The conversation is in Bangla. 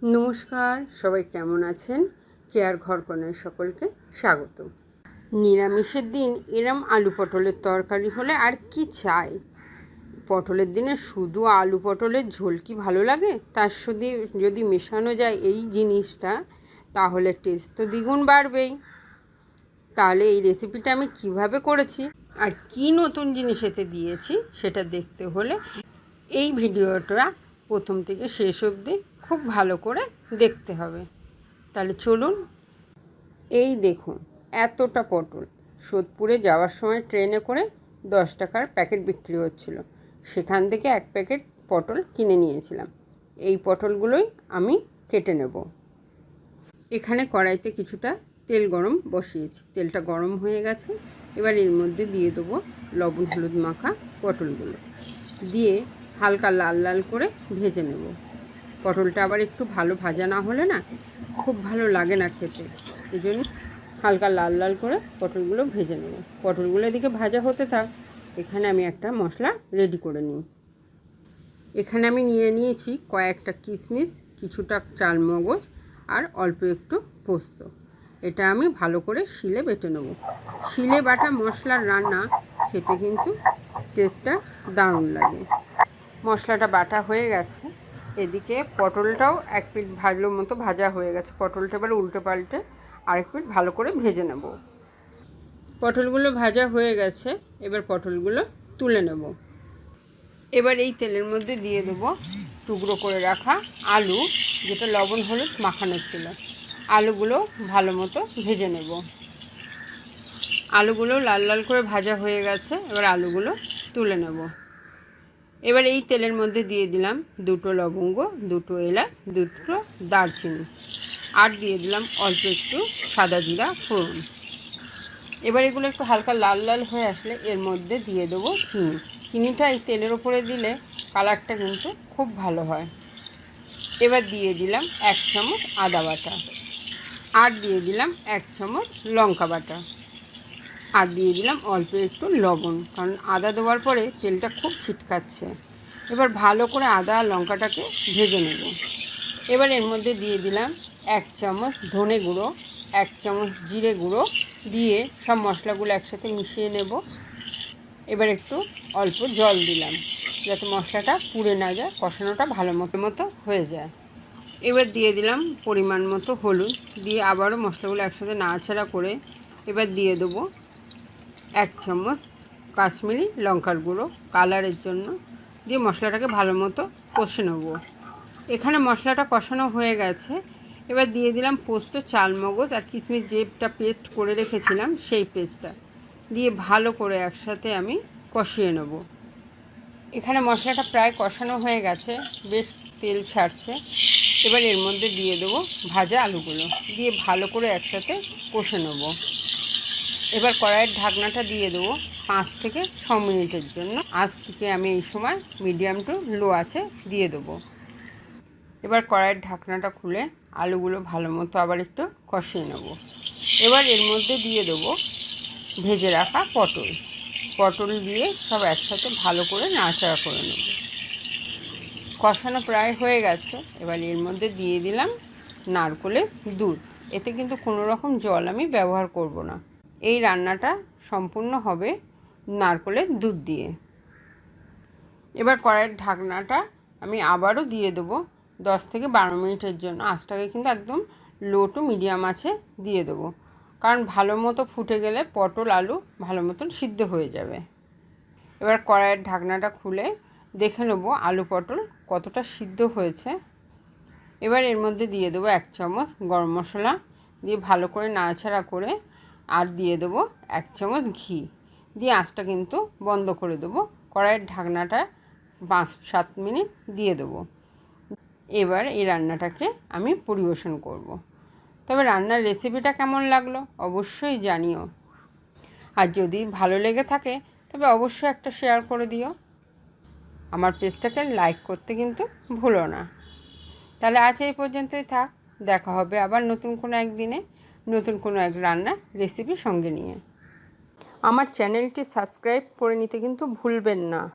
নমস্কার, সবাই কেমন আছেন? কেয়ার ঘরকন্যায় সকলকে স্বাগত। নিরামিষের দিন এরম আলু পটলের তরকারি হলে আর কি চাই। পটলের দিনে শুধু আলু পটলের ঝোল কি ভালো লাগে? তার সাথে যদি মেশানো যায় এই জিনিসটা, তাহলে টেস্ট তো দ্বিগুণ বাড়বেই। তাহলে এই রেসিপিটা আমি কিভাবে করেছি আর কি নতুন জিনিস এতে দিয়েছি সেটা দেখতে হলে এই ভিডিওটা প্রথম থেকে শেষ অবধি খুব ভালো করে দেখতে হবে। তাহলে চলুন। এই দেখুন, এতটা পটল সোদপুরে যাওয়ার সময় ট্রেনে করে 10 টাকার প্যাকেট বিক্রি হচ্ছিল, সেখান থেকে এক প্যাকেট পটল কিনে নিয়েছিলাম। এই পটলগুলোই আমি কেটে নেব। এখানে কড়াইতে কিছুটা তেল গরম বসিয়েছি, তেলটা গরম হয়ে গেছে। এবার এর মধ্যে দিয়ে দেবো লবণ হলুদ মাখা পটলগুলো, দিয়ে হালকা লাল লাল করে ভেজে নেব। পটলটা আবার একটু ভালো ভাজা না হলে না খুব ভালো লাগে না খেতে, এই জন্য হালকা লাল লাল করে পটলগুলো ভেজে নেব। পটলগুলো এদিকে ভাজা হতে থাক, এখানে আমি একটা মশলা রেডি করে নিই। এখানে আমি নিয়েছি কয়েকটা কিশমিশ, কিছুটা চালমগজ আর অল্প একটু পোস্ত। এটা আমি ভালো করে শিলে বেটে নেব। শিলে বাটা মশলার রান্না খেতে কিন্তু টেস্টটা দারুণ লাগে। মশলাটা বাটা হয়ে গেছে, এদিকে পটলটাও এক পিঠ ভাজলোর মতো ভাজা হয়ে গেছে। পটলটা এবার উল্টে পাল্টে আরেক পিঠ ভালো করে ভেজে নেব। পটলগুলো ভাজা হয়ে গেছে, এবার পটলগুলো তুলে নেব। এবার এই তেলের মধ্যে দিয়ে দেবো টুকরো করে রাখা আলু, যেটা লবণ হলুদ মাখানো ছিল। আলুগুলো ভালো মতো ভেজে নেব। আলুগুলো লাল লাল করে ভাজা হয়ে গেছে, এবার আলুগুলো তুলে নেব। এবার এই তেলের মধ্যে দিয়ে দিলাম 2টো লবঙ্গ, 2টো এলাচ, 2টো দারচিনি, আর দিয়ে দিলাম অল্প একটু সাদা জিরা ফোড়ন। এবার এগুলো একটু হালকা লাল লাল হয়ে আসলে এর মধ্যে দিয়ে দেবো চিনি। চিনিটা এই তেলের ওপরে দিলে কালারটা কিন্তু খুব ভালো হয়। এবার দিয়ে দিলাম 1 চামচ আদা বাটা, আর দিয়ে দিলাম 1 চামচ লঙ্কা বাটা, আর দিয়ে দিলাম অল্প একটু লবণ, কারণ আদা দেওয়ার পরে তেলটা খুব ছিটকাচ্ছে। এবার ভালো করে আদা আর লঙ্কাটাকে ভেজে নেব। এবার এর মধ্যে দিয়ে দিলাম 1 চামচ ধনে গুঁড়ো, 1 চামচ জিরে গুঁড়ো, দিয়ে সব মশলাগুলো একসাথে মিশিয়ে নেব। এবার একটু অল্প জল দিলাম, যাতে মশলাটা পুড়ে না যায়, কষানোটা ভালো মতো হয়ে যায়। এবার দিয়ে দিলাম পরিমাণ মতো হলুদ, দিয়ে আবারও মশলাগুলো একসাথে নাড়াচাড়া করে এবার দিয়ে দেবো 1 চামচ কাশ্মীরি লঙ্কার গুঁড়ো কালারের জন্য, দিয়ে মশলাটাকে ভালো মতো কষে নেব। এখানে মশলাটা কষানো হয়ে গেছে, এবার দিয়ে দিলাম পোস্ত, চালমগজ আর কিশমিশ, যেটা পেস্ট করে রেখেছিলাম সেই পেস্টটা দিয়ে ভালো করে একসাথে আমি কষিয়ে নেব। এখানে মশলাটা প্রায় কষানো হয়ে গেছে, বেশ তেল ছাড়ছে। এবার এর মধ্যে দিয়ে দেবো ভাজা আলুগুলো, দিয়ে ভালো করে একসাথে কষে নেব। এবার কড়াইয়ের ঢাকনাটা দিয়ে দেবো 5 থেকে 6 মিনিটের জন্য। আঁচটিকে আমি এই সময় মিডিয়াম টু লো আঁচে দিয়ে দেবো। এবার কড়াইয়ের ঢাকনাটা খুলে আলুগুলো ভালো মতো আবার একটু কষিয়ে নেব। এবার এর মধ্যে দিয়ে দেবো ভেজে রাখা পটল দিয়ে সব একসাথে ভালো করে নাড়াচাড়া করে নেব। কষানো প্রায় হয়ে গেছে, এবার এর মধ্যে দিয়ে দিলাম নারকেলের দুধ। এতে কিন্তু কোনো রকম জল আমি ব্যবহার করব না। এই রান্নাটা সম্পূর্ণ হবে নারকেলের দুধ দিয়ে। এবার কড়াইয়ের ঢাকনাটা আমি আবারও দিয়ে দেবো 10 থেকে 12 মিনিটের জন্য। আঁচটাকে কিন্তু একদম লো টু মিডিয়াম আছে দিয়ে দেবো, কারণ ভালো মতো ফুটে গেলে পটল আলু ভালো মতন সিদ্ধ হয়ে যাবে। এবার কড়াইয়ের ঢাকনাটা খুলে দেখে নেব আলু পটল কতটা সিদ্ধ হয়েছে। এবার এর মধ্যে দিয়ে দেবো 1 চামচ গরম মশলা, দিয়ে ভালো করে নাড়াচাড়া করে আর দিয়ে দেবো 1 চামচ ঘি, দিয়ে আঁচটা কিন্তু বন্ধ করে দেবো। কড়াইয়ের ঢাকনাটা 5-7 মিনিট দিয়ে দেবো। এবার এই রান্নাটাকে আমি পরিবেশন করব। তবে রান্নার রেসিপিটা কেমন লাগলো অবশ্যই জানিও, আর যদি ভালো লেগে থাকে তবে অবশ্যই একটা শেয়ার করে দিও। আমার পেজটাকে লাইক করতে কিন্তু ভুলো না। তাহলে আজ এই পর্যন্তই থাক, দেখা হবে আবার নতুন কোনো একদিনে নতুন কোনো এক রান্নার রেসিপি সঙ্গে নিয়ে। আমার চ্যানেলটি সাবস্ক্রাইব করে নিতে কিন্তু ভুলবেন না।